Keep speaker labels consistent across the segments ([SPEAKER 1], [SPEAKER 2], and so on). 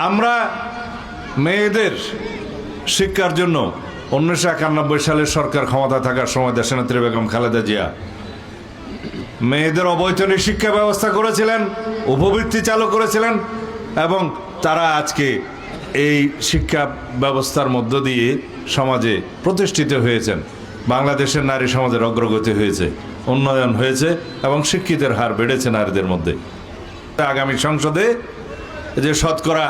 [SPEAKER 1] আমরা মেয়েদের শিক্ষার জন্য 1991 সালে সরকার ক্ষমতা থাকার সময় দেশনেত্রী বেগম খালেদা জিয়া মেয়েদের অবৈতনিক শিক্ষা ব্যবস্থা করেছিলেন, উপবৃত্তি চালু করেছিলেন এবং তারা আজকে এই শিক্ষা ব্যবস্থার মধ্য দিয়ে সমাজে প্রতিষ্ঠিত হয়েছেন। বাংলাদেশের নারী সমাজের অগ্রগতি হয়েছে, উন্নয়ন হয়েছে এবং শিক্ষিতের হার বেড়েছে নারীদের মধ্যে। আগামী সংসদে যে শতকরা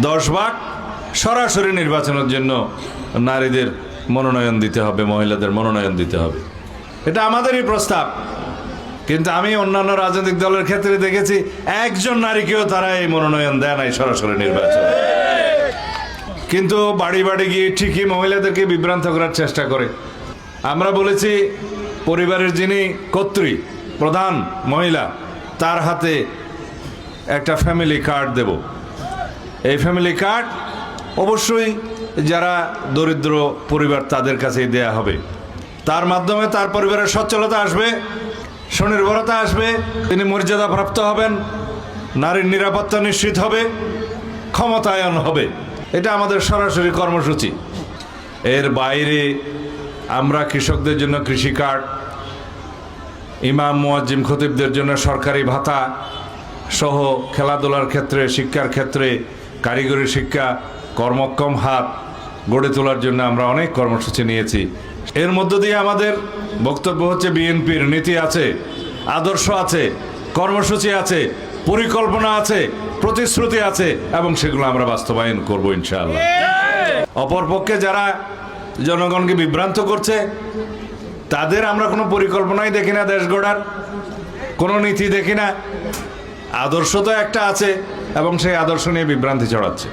[SPEAKER 1] 10 ভাগ সরাসরি নির্বাচনের জন্য নারীদের মনোনয়ন দিতে হবে, মহিলাদের মনোনয়ন দিতে হবে, এটা আমাদেরই প্রস্তাব। কিন্তু আমি অন্যান্য রাজনৈতিক দলের ক্ষেত্রে দেখেছি একজন নারীকেও তারা এই মনোনয়ন দেয় নাই সরাসরি নির্বাচন। কিন্তু বাড়ি বাড়ি গিয়ে ঠিকই মহিলাদেরকে বিভ্রান্ত করার চেষ্টা করে। আমরা বলেছি পরিবারের যিনি কর্ত্রী, প্রধান মহিলা, তার হাতে একটা ফ্যামিলি কার্ড দেব। এই ফ্যামিলি কার্ড অবশ্যই যারা দরিদ্র পরিবার তাদের কাছেই দেয়া হবে। তার মাধ্যমে তার পরিবারের সচ্ছলতা আসবে, স্বনির্ভরতা আসবে, তিনি মর্যাদাপ্রাপ্ত হবেন, নারীর নিরাপত্তা নিশ্চিত হবে, ক্ষমতায়ন হবে। এটা আমাদের সরাসরি কর্মসূচি। এর বাইরে আমরা কৃষকদের জন্য কৃষি কার্ড, ইমাম মুয়াজ্জিম খতিবদের জন্য সরকারি ভাতা সহ খেলাধুলার ক্ষেত্রে, শিক্ষার ক্ষেত্রে, কারিগরি শিক্ষা, কর্মক্ষম হাত গড়ে তোলার জন্য আমরা অনেক কর্মসূচি নিয়েছি। এর মধ্য দিয়ে আমাদের বক্তব্য হচ্ছে বিএনপির নীতি আছে, আদর্শ আছে, কর্মসূচি আছে, পরিকল্পনা আছে, প্রতিশ্রুতি আছে এবং সেগুলো আমরা বাস্তবায়ন করব ইনশাআল্লাহ। অপরপক্ষে যারা জনগণকে বিভ্রান্ত করছে তাদের আমরা কোনো পরিকল্পনাই দেখি না, দেশ গড়ার কোনো নীতি দেখি না। আদর্শ তো একটা আছে এবং সেই আদর্শ নিয়ে বিভ্রান্তি ছড়াচ্ছে।